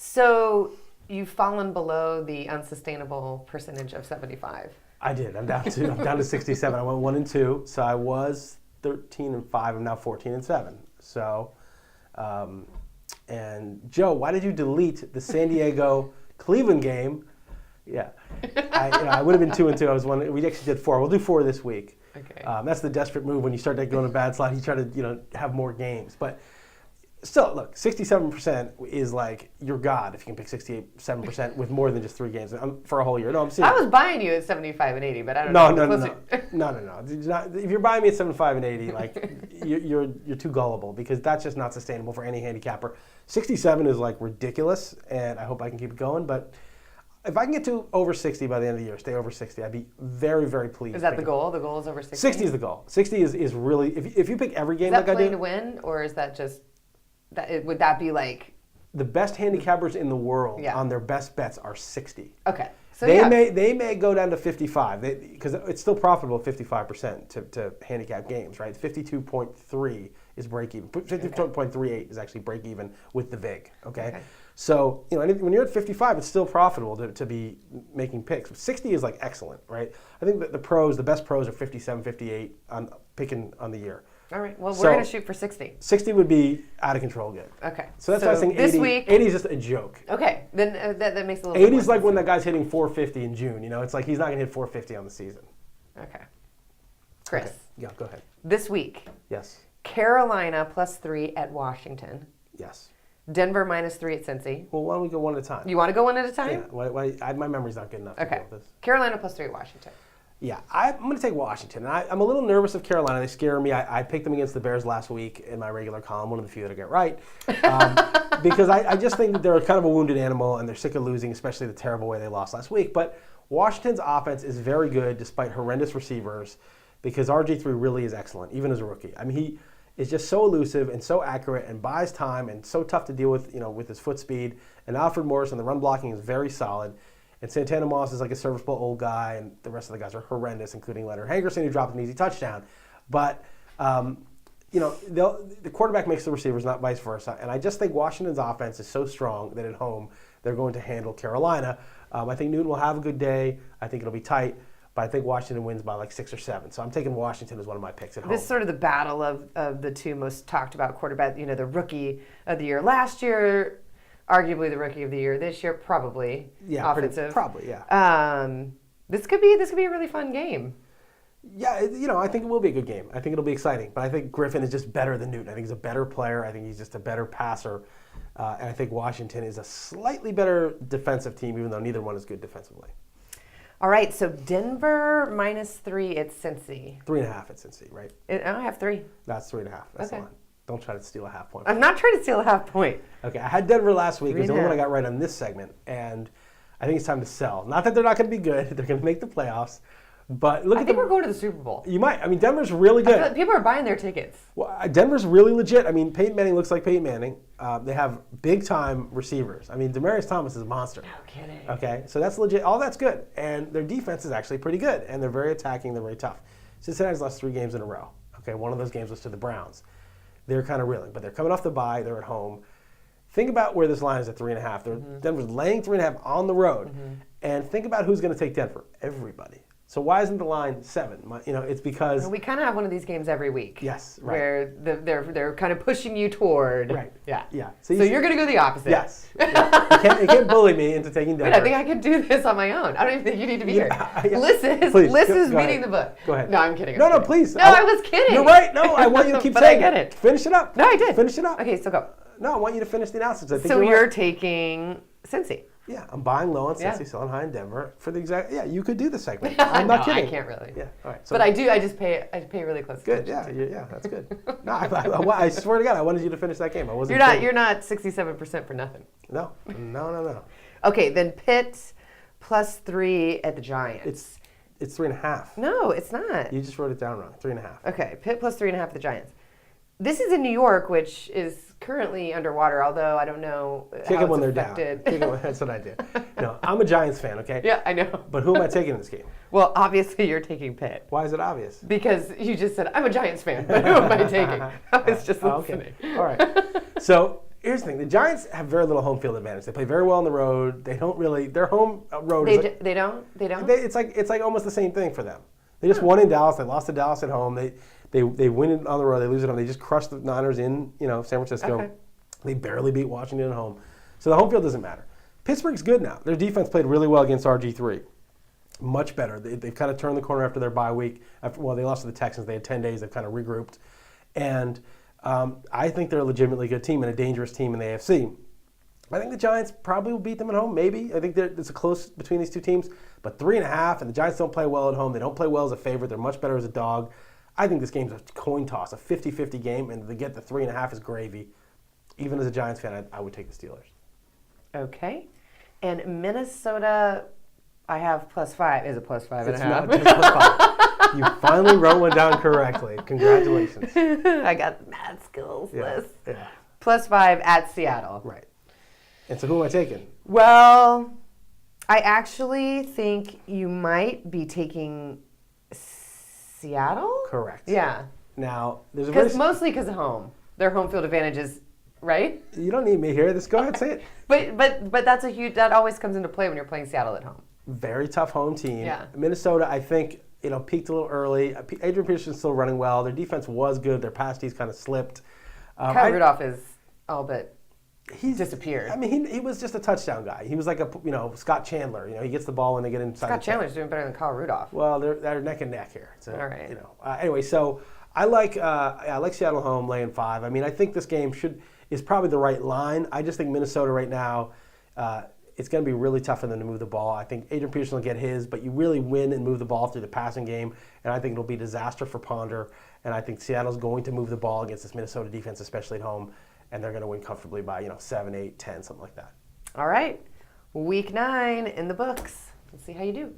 So you've fallen below the unsustainable percentage of 75. I did. I'm down to 67. I went 1-2, so I was 13-5. I'm now 14-7. So, and Joe, why did you delete the San Diego Cleveland game? Yeah, I would have been 2-2. I was one. We actually did 4. We'll do 4 this week. Okay. That's the desperate move when you start going a bad slide. You try to have more games, but still, look, 67% is like your god if you can pick 67% with more than just 3 games for a whole year. No, I'm serious. I was buying you at 75 and 80, but I don't know. No. If you're buying me at 75 and 80, like you're too gullible because that's just not sustainable for any handicapper. 67 is like ridiculous, and I hope I can keep it going. But if I can get to over 60 by the end of the year, stay over 60, I'd be very, very pleased. Is that the goal? The goal is over 60? 60 is the goal. 60 is really, if you pick every game like I do. Is that playing to win, or is that just, would that be like? The best handicappers in the world on their best bets are 60. Okay. So they may go down to 55 because it's still profitable 55% to handicap games, right? 52.3 is break even. 52.38 is actually break even with the VIG. Okay. So when you're at 55, it's still profitable to be making picks. 60 is like excellent, right? I think that the best pros are 57, 58 on picking on the year. All right. Well, we're going to shoot for 60. 60 would be out of control good. Okay. So that's why I was saying 80. This week, 80 is just a joke. Okay. Then that makes it a little 80 bit more is like when that guy's hitting 450 in June. It's like he's not going to hit 450 on the season. Okay. Chris. Okay. Yeah, go ahead. This week. Yes. Carolina +3 at Washington. Yes. Denver -3 at Cincy. Well, why don't we go one at a time? You want to go one at a time? Yeah. My memory's not good enough to deal with this. Carolina +3 at Washington. Yeah, I'm going to take Washington. And I'm a little nervous of Carolina. They scare me. I picked them against the Bears last week in my regular column, one of the few that I get right. Because I just think that they're kind of a wounded animal and they're sick of losing, especially the terrible way they lost last week. But Washington's offense is very good despite horrendous receivers because RG3 really is excellent, even as a rookie. I mean, he is just so elusive and so accurate and buys time and so tough to deal with, with his foot speed. And Alfred Morrison, the run blocking is very solid. And Santana Moss is like a serviceable old guy, and the rest of the guys are horrendous, including Leonard Hankerson, who dropped an easy touchdown. But, the quarterback makes the receivers, not vice versa. And I just think Washington's offense is so strong that at home they're going to handle Carolina. I think Newton will have a good day. I think it'll be tight. But I think Washington wins by like 6 or 7. So I'm taking Washington as one of my picks at home. This is sort of the battle of the two most talked about quarterbacks. The rookie of the year last year, arguably the rookie of the year this year, probably. Yeah, offensive. Probably, yeah. This could be a really fun game. Yeah, I think it will be a good game. I think it'll be exciting. But I think Griffin is just better than Newton. I think he's a better player. I think he's just a better passer. And I think Washington is a slightly better defensive team, even though neither one is good defensively. All right, so Denver -3 at Cincy. 3.5 at Cincy, right? I have 3. That's 3.5. That's the line. Don't try to steal a half point. I'm not trying to steal a half point. Okay, I had Denver last week. It was the only one I got right on this segment, and I think it's time to sell. Not that they're not going to be good. They're going to make the playoffs. But I think we're going to the Super Bowl. You might. I mean, Denver's really good. I feel like people are buying their tickets. Well, Denver's really legit. I mean, Peyton Manning looks like Peyton Manning. They have big-time receivers. I mean, Demaryius Thomas is a monster. No kidding. Okay, so that's legit. All that's good. And their defense is actually pretty good. And they're very attacking. They're very tough. Cincinnati's lost 3 games in a row. Okay, one of those games was to the Browns. They're kind of reeling. But they're coming off the bye. They're at home. Think about where this line is at 3.5. Denver's laying 3.5 on the road. And think about who's going to take Denver. Everybody. So why isn't the line 7? It's because we kind of have one of these games every week. Yes, right. Where they're kind of pushing you toward. Right. Yeah. Yeah. So you're going to go the opposite. Yes. Yeah. You can't bully me into taking Denver. Wait, I think I can do this on my own. I don't even think you need to be here. Yeah. Liss is reading the book. Go ahead. No, I'm kidding. No, please. No, I was kidding. You're right. No, I want you to keep saying I get it. Finish it up. No, I did. Finish it up. Okay, so go. No, I want you to finish the analysis. I think so you're right. Taking Cincy. Yeah, I'm buying low on Cincy, selling high in Denver for the exact. Yeah, you could do the segment. I'm not kidding. I can't really. Yeah, all right. So but I do. I just pay really close attention. Good. Yeah, that's good. No, I swear to God, I wanted you to finish that game. I wasn't. You're not 67% for nothing. No. Okay, then Pitt +3 at the Giants. It's 3.5. No, it's not. You just wrote it down wrong. 3.5. Okay, Pitt +3.5 at the Giants. This is in New York, which is currently underwater, although I don't know Kick how them when it's they're affected. down. That's what I do. No, I'm a Giants fan, okay? Yeah, I know. But who am I taking in this game? Well, obviously you're taking Pitt. Why is it obvious? Because you just said, I'm a Giants fan, but who am I taking? I was just listening. Okay. All right. So Here's the thing: the Giants have very little home field advantage. They play very well on the road. They don't really. Their home road. They don't. It's like almost the same thing for them. They just won in Dallas. They lost to Dallas at home. They win it on the road. They lose at home. They just crushed the Niners in San Francisco. Okay. They barely beat Washington at home. So the home field doesn't matter. Pittsburgh's good now. Their defense played really well against RG3. Much better. They've kind of turned the corner after their bye week. They lost to the Texans. They had 10 days. They've kind of regrouped. And I think they're a legitimately good team and a dangerous team in the AFC. I think the Giants probably will beat them at home, maybe. I think it's a close between these two teams. But 3.5, and the Giants don't play well at home. They don't play well as a favorite. They're much better as a dog. I think this game's a coin toss, a 50-50 game, and to get the 3.5 is gravy. Even as a Giants fan, I would take the Steelers. Okay. And Minnesota, I have +5. Is it +5.5? It's not just +5. You finally wrote one down correctly. Congratulations. I got the math skills, Liss. Yeah. +5 at Seattle. Right. And so who am I taking? Well, I actually think you might be taking Seattle? Correct. Yeah. Now, there's a mostly because of home. Their home field advantage is, right? You don't need me here. Just go ahead, say it. But that's that always comes into play when you're playing Seattle at home. Very tough home team. Yeah. Minnesota, I think, peaked a little early. Adrian Peterson's still running well. Their defense was good. Their pass D's kind of slipped. Kyle Rudolph is all but he's disappeared. I mean, he was just a touchdown guy. He was like a Scott Chandler. He gets the ball when they get inside. Scott Chandler's doing better than Kyle Rudolph. Well, they're neck and neck here. So, all right. Anyway, so I like Seattle home laying 5. I mean, I think this game is probably the right line. I just think Minnesota right now, it's going to be really tough for them to move the ball. I think Adrian Peterson will get his, but you really win and move the ball through the passing game, and I think it'll be disaster for Ponder. And I think Seattle's going to move the ball against this Minnesota defense, especially at home, and they're going to win comfortably by 7, 8, 10, something like that. All right. Week 9 in the books. Let's see how you do.